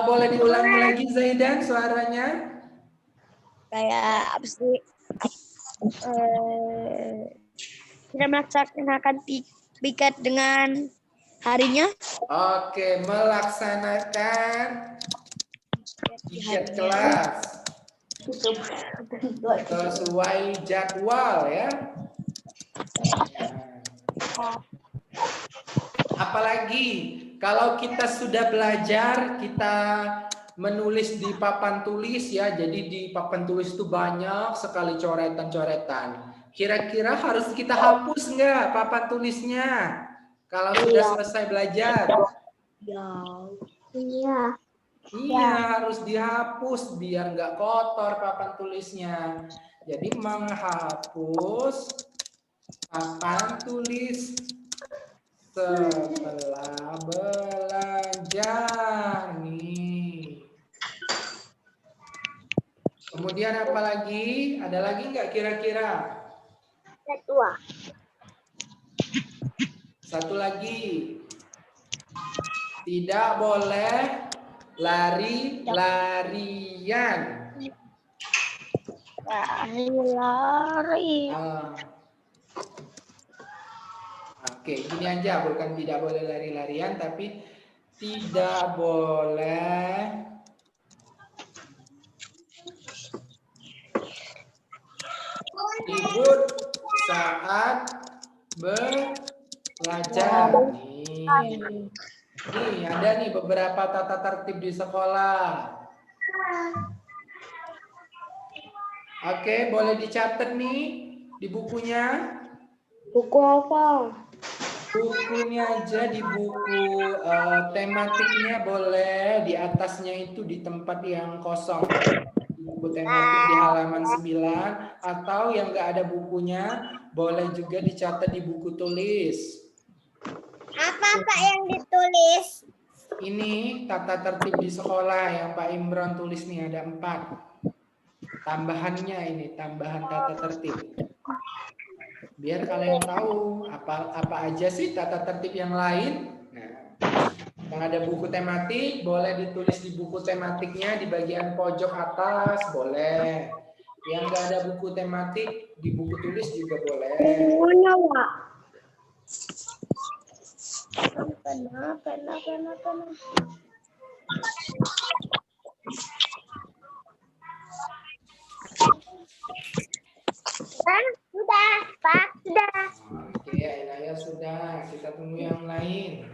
Boleh diulangi lagi Zaidan suaranya? Kayak apa sih? Tidak melaksanakan piket dengan harinya. Oke, melaksanakan piket kelas sesuai jadwal ya. Apalagi kalau kita sudah belajar, kita menulis di papan tulis ya. Jadi di papan tulis itu banyak sekali coretan-coretan. Kira-kira harus kita hapus nggak papan tulisnya? Kalau sudah selesai belajar. Iya. Iya, harus dihapus biar nggak kotor papan tulisnya. Jadi menghapus papan tulis setelah belajar nih. Kemudian apa lagi? Ada lagi nggak kira-kira? Satu lagi. Tidak boleh lari-larian. Lari. Oke, gini aja, bukan tidak boleh lari-larian, tapi tidak boleh ribut saat belajar. Nih, ada nih beberapa tata tertib di sekolah. Oke, boleh dicatat nih di bukunya. Buku apa? Bukunya aja di buku tematiknya boleh di atasnya itu di tempat yang kosong. Di buku tematik di halaman 9 atau yang nggak ada bukunya boleh juga dicatat di buku tulis. Apa Pak yang ditulis? Ini tata tertib di sekolah yang Pak Imran tulis nih ada 4. Tambahannya ini tambahan tata tertib. Biar kalian tahu apa aja sih tata tertib yang lain. Nah, yang ada buku tematik boleh ditulis di buku tematiknya di bagian pojok atas boleh. Yang nggak ada buku tematik di buku tulis juga boleh. Bukunya, Pak. Pena. Sudah, Pak, sudah. Oke, Ainaya sudah. Kita tunggu yang lain.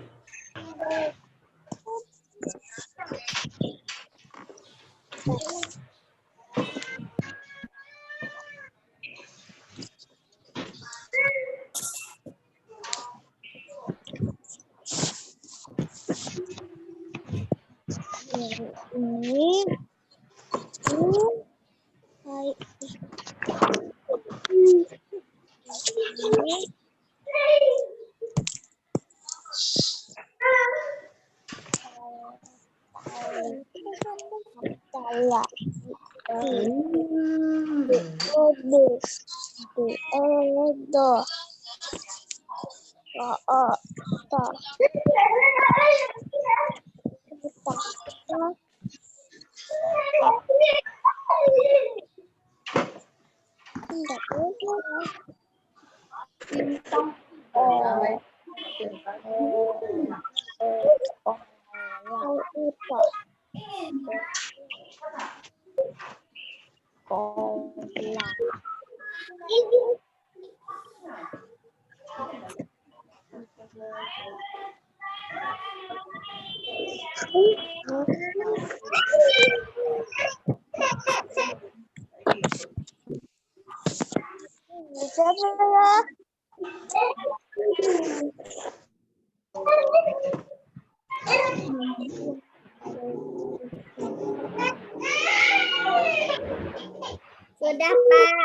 Sudah, Pak.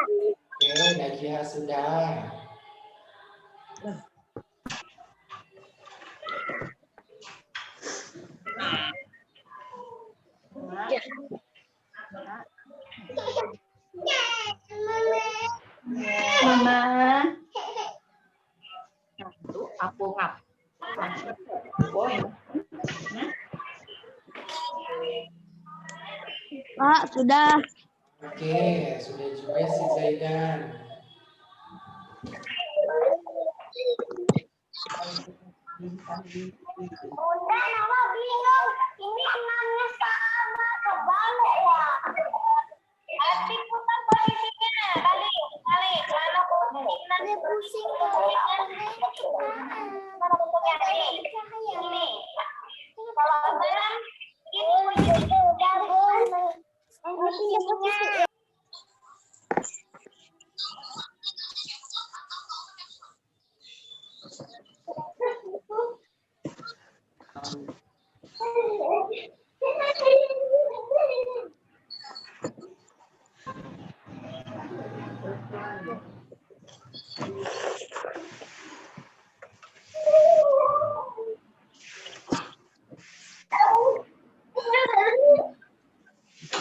Oke, Najia sudah. Mama. Satu, aku ngap. Pak, sudah. Oke, sudah juga si Zaidan. Udah, nama bingung. Ini enamnya sama, kebalik ya. Nanti putar posisinya, balik. Mana pusing nanti pusing tuh. Mana bentuknya ini. Kalau beneran ini posisinya udah boleh. Posisinya.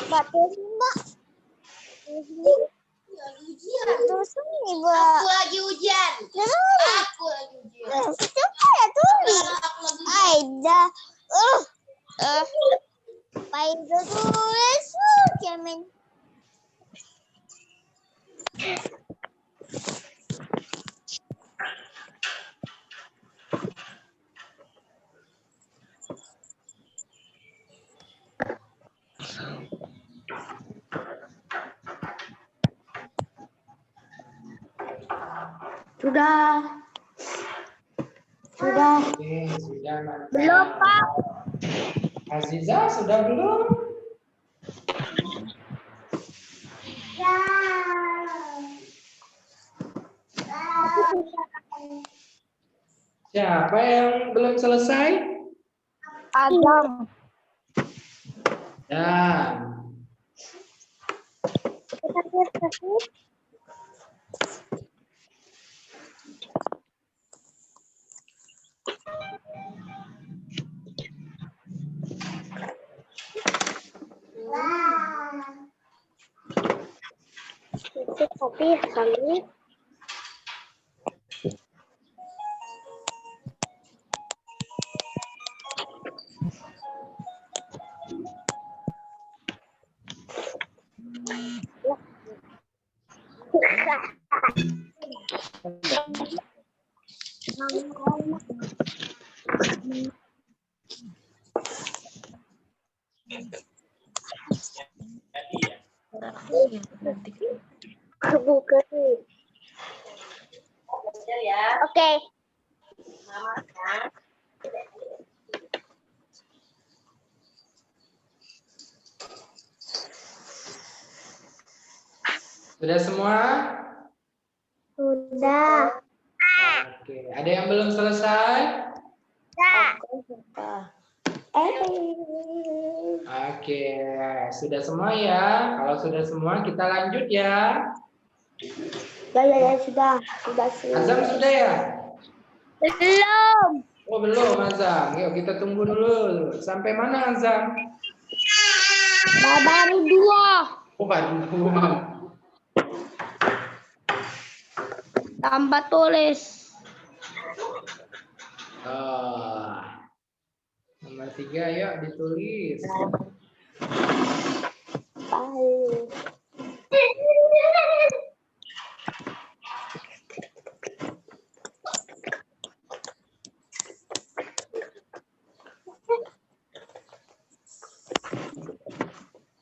Mbak Tusi, Mbak. Tusi nih, Mbak. Aku lagi ujian. Aku lagi ujian. Coba ya tulis. Aida. Aida tulis. Cemen. Sudah. Sudah. Oke, sudah mantap. Belum, Pak. Aziza, sudah belum? Siapa yang belum selesai? Adam. Dan Itu kopi kali. Kebuka nih. Oke. sudah semua? Sudah. Oke, ada yang belum selesai? Oke, sudah semua ya. Kalau sudah semua kita lanjut ya. Ya, sudah. Azam sudah ya? Belum. Oh belum Azam. Yuk kita tunggu dulu. Sampai mana Azam? Baru 2. Oh baru 2. Tambah tulis. Nomor 3 yuk ditulis.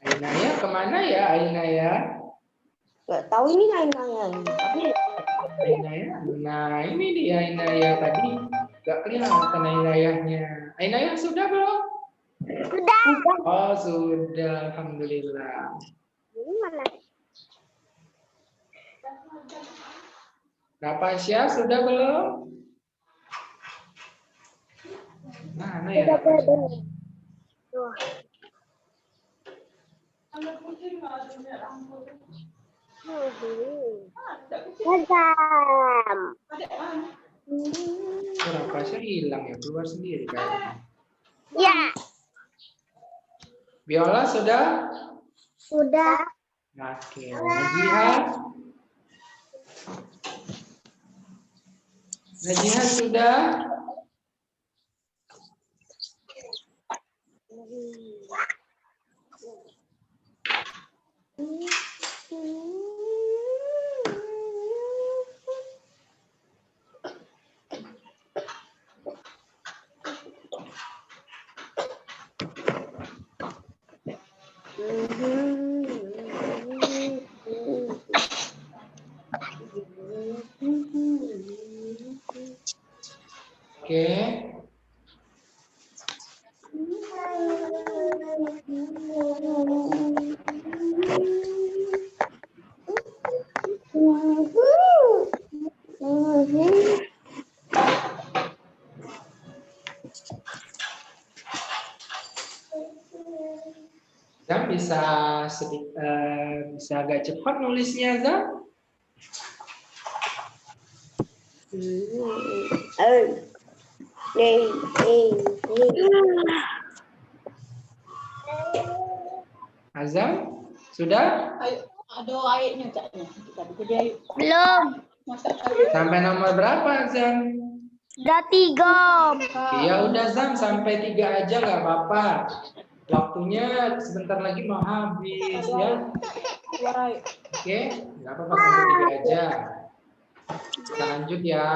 Ainaya kemana ya Ainaya? Gak tahu ini nanya. Ainaya? Nah ini dia Ainaya tadi. Gak kelihatan Ainayahnya. Ainaya sudah belum? Sudah. Oh sudah, alhamdulillah. Ini mana? Rapasya sudah belum? Mana ya? Tuh. Azam. Rapasya hilang ya, keluar sendiri kayaknya. Ya. Biola sudah? Sudah. Oke, Najiha? Najiha sudah? Oke. Zam bisa bisa agak cepat nulisnya, Zam? Azam, sudah? Ayo, ada ayatnya caknya. Kita jadi ayo. Belum. Masak ayo. Sampai nomor berapa, Azam? Udah 3. Ya udah, Zam, sampai 3 aja nggak apa-apa. Waktunya sebentar lagi mau habis ya. Keluar ayo. Oke, nggak apa-apa, sampai 3 aja. Kita lanjut ya.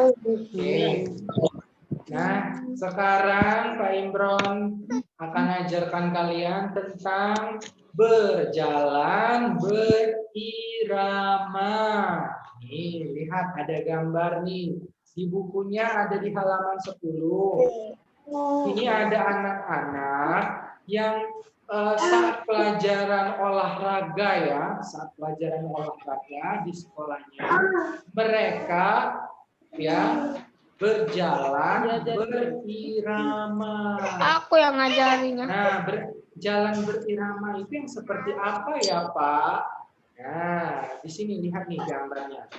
Oke. Nah, sekarang Pak Imron akan ajarkan kalian tentang berjalan berirama. Nih, lihat ada gambar nih. Di bukunya ada di halaman 10. Ini ada anak-anak yang saat pelajaran olahraga ya, saat pelajaran olahraga di sekolahnya, mereka ya berjalan berirama. Aku yang ngajarinya. Nah, berjalan berirama itu yang seperti apa ya, Pak? Nah, di sini lihat nih gambarnya.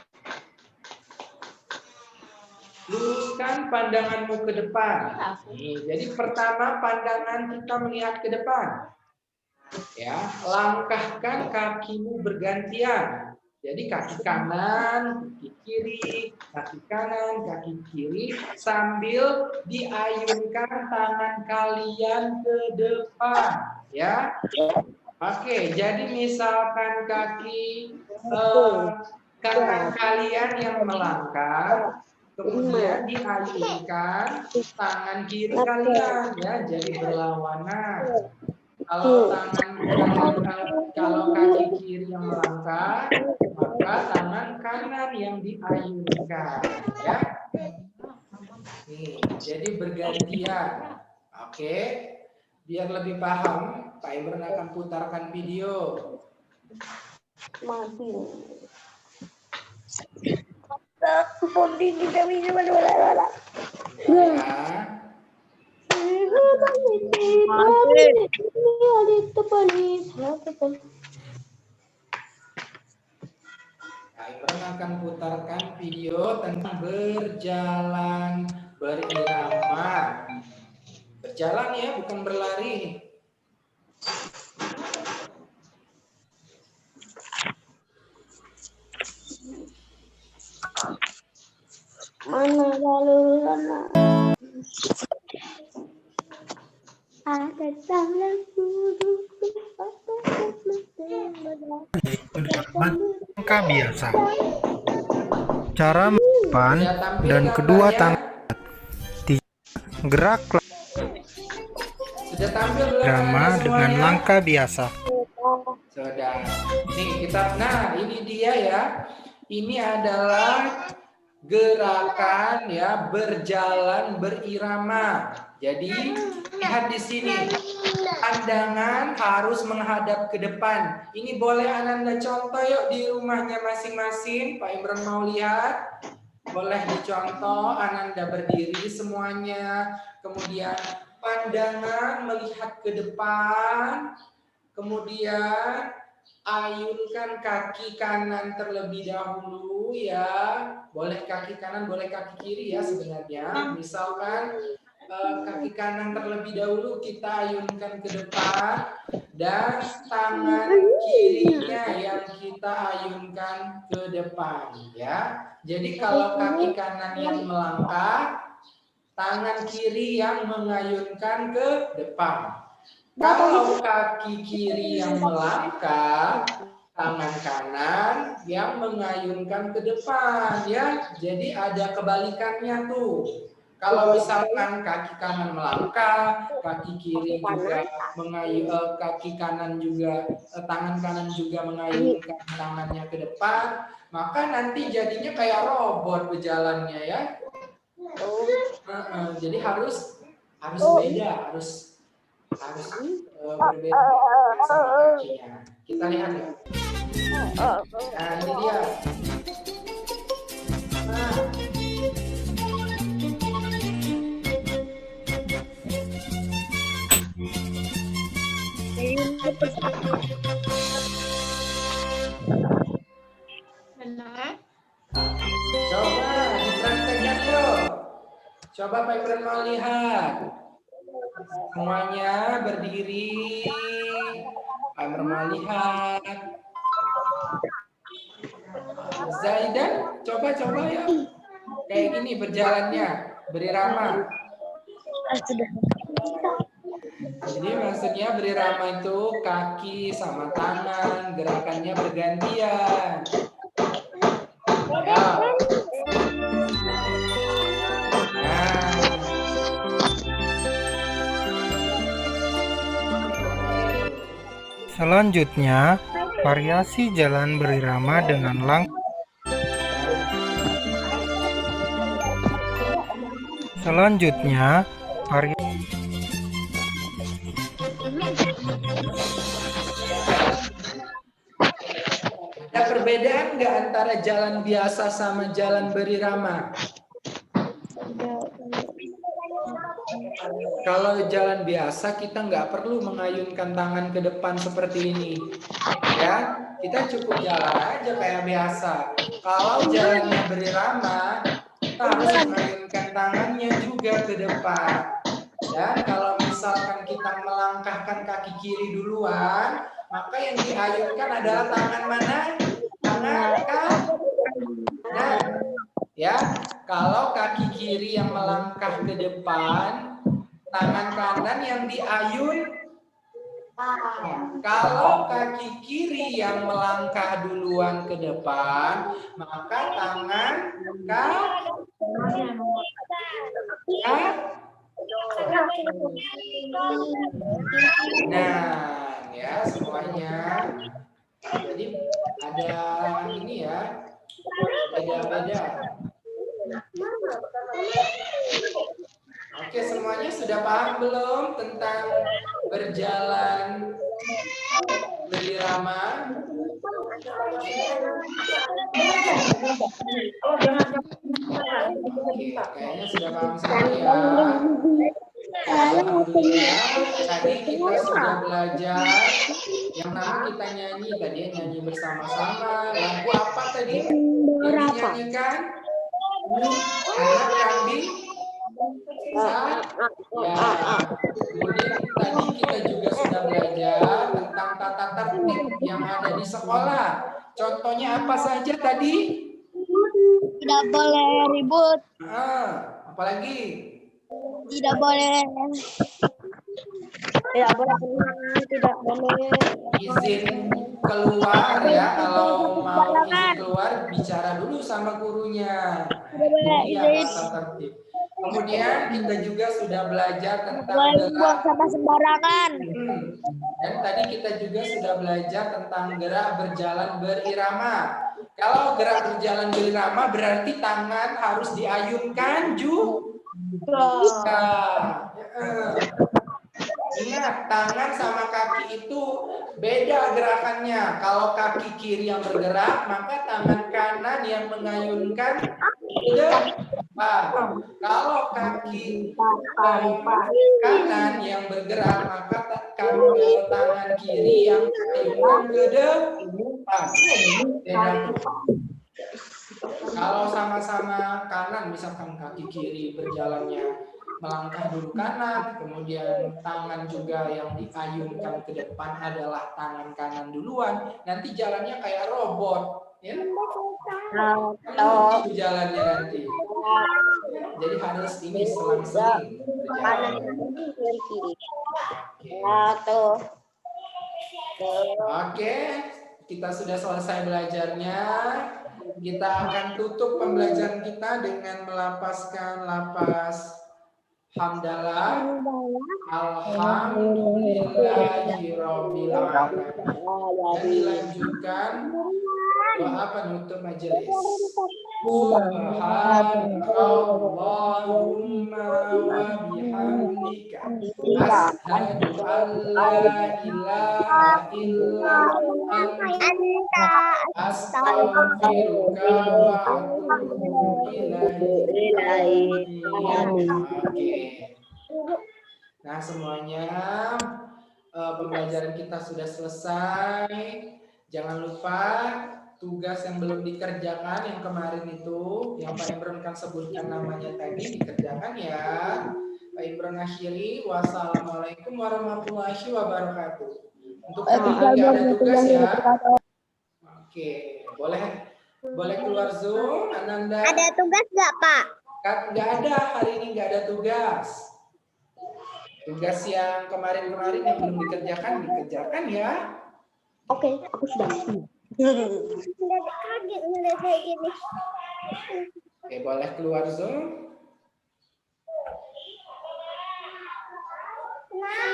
Luruskan pandanganmu ke depan. Nih, jadi pertama pandangan kita melihat ke depan. Ya, langkahkan kakimu bergantian. Jadi kaki kanan, kaki kiri, kaki kanan, kaki kiri sambil diayunkan tangan kalian ke depan, ya. Oke, jadi misalkan kaki kanan kalian yang melangkah, kemudian diayunkan tangan kiri kalian, ya, jadi berlawanan. Kalau kaki kiri yang melangkah, maka tangan kanan yang diayunkan, ya. Nih, jadi bergantian. Oke, biar lebih paham, Pak Imron akan putarkan video. Mati. Ya. Pak Imron akan putarkan video tentang berjalan berirama. Berjalan ya, bukan berlari. Mana lalu sana? Ada tangan burukku. Langkah biasa. Cara depan dan kedua tangan geraklah Sudah tampil belum irama semuanya? dengan langkah biasa. Sudah. Nih kita, nah ini dia ya. Ini adalah gerakan ya berjalan berirama. Jadi lihat di sini. Pandangan harus menghadap ke depan. Ini boleh Ananda contoh yuk di rumahnya masing-masing. Pak Imron mau lihat. Boleh dicontoh, Ananda berdiri semuanya. Kemudian pandangan melihat ke depan. Kemudian ayunkan kaki kanan terlebih dahulu ya. Boleh kaki kanan, boleh kaki kiri ya sebenarnya. Misalkan kaki kanan terlebih dahulu kita ayunkan ke depan dan tangan kirinya yang kita ayunkan ke depan ya. Jadi kalau kaki kanan yang melangkah, tangan kiri yang mengayunkan ke depan. Kalau kaki kiri yang melangkah, tangan kanan yang mengayunkan ke depan ya. Jadi ada kebalikannya tuh. Kalau misalkan kaki kanan melangkah, kaki kiri juga kaki kanan juga tangan kanan juga mengayunkan tangannya ke depan, maka nanti jadinya kayak robot berjalannya ya. Jadi harus beda, harus berbeda sama kakinya. Kita lihat ya. Nah, ini dia. Nah. Benar. Coba dipraktekkan yuk. Coba Pak Ibran mau lihat. Semuanya berdiri. Pak Ibran mau lihat. Zaidan, coba ya. Kayak gini berjalannya, berirama. Jadi maksudnya berirama itu kaki sama tangan, gerakannya bergantian. Ya. Selanjutnya, variasi jalan berirama dengan langkah. Selanjutnya, ada perbedaan nggak antara jalan biasa sama jalan berirama? Kalau jalan biasa kita nggak perlu mengayunkan tangan ke depan seperti ini, ya kita cukup jalan aja kayak biasa. Kalau jalannya berirama, kita harus mengayunkan tangannya juga ke depan. Dan kalau misalkan kita melangkahkan kaki kiri duluan, maka yang diayunkan adalah tangan mana? Tangan kanan. Ya, kalau kaki kiri yang melangkah ke depan, tangan kanan yang diayun. Kalau kaki kiri yang melangkah duluan ke depan, maka tangan kanan. Nah, ya semuanya. Jadi ada ini ya, beda-beda. Oke, semuanya sudah paham belum tentang berjalan berirama? Oke, kayaknya sudah paham semua ya. Alhamdulillah, tadi kita sudah belajar yang nama kita nyanyi, tadi nyanyi bersama-sama. Lagu apa tadi yang dinyanyikan? Anak kambing. Ya. Kemudian tadi kita juga sudah belajar tentang tata tertib yang ada di sekolah. Contohnya apa saja tadi? Tidak boleh ribut. Apalagi? Tidak boleh izin keluar ya. Kalau mau izin keluar bicara dulu sama gurunya. Iya, tata tertib. Kemudian kita juga sudah belajar tentang gerak sama sembarangan. Dan tadi kita juga sudah belajar tentang gerak berjalan berirama. Kalau gerak berjalan berirama berarti tangan harus diayunkan juga. Ingat, tangan sama kaki itu beda gerakannya. Kalau kaki kiri yang bergerak, maka tangan kanan yang mengayunkan ke depan. Kalau kaki kanan yang bergerak, maka tangan kiri yang mengayunkan ke depan. Kalau sama-sama kanan, misalkan kaki kiri berjalannya melangkah dulu kanan, kemudian tangan juga yang diayunkan ke depan adalah tangan kanan duluan, nanti jalannya kayak robot, Ya? Atau Itu jalannya nanti. Jadi harus ini selang-seling kanan berjalan. kiri. Atau Oke, kita sudah selesai belajarnya. Kita akan tutup pembelajaran kita dengan melapaskan lapas hamdalah. Alhamdulillahirabbil alamin. Dan dilanjutkan doa penutup majelis. Subhanakallahumma wa bihamdika asyhadu an la ilaha illa anta astaghfiruka wa atubu ilaik. Oke. Nah, semuanya pembelajaran kita sudah selesai. Jangan lupa tugas yang belum dikerjakan yang kemarin itu, yang Pak Imron kan sebutkan namanya tadi, dikerjakan ya. Pak Imron akhiri. Wassalamualaikum warahmatullahi wabarakatuh. Untuk hari ini nggak ada tugas ya. Oke, boleh keluar Zoom, Ananda. Ada tugas nggak, Pak? Nggak ada, hari ini nggak ada tugas. Tugas yang kemarin-kemarin yang belum dikerjakan ya. Oke, aku sudah. Udah kaget ngeliat kayak gini. Oke, boleh keluar Zoom. Nah.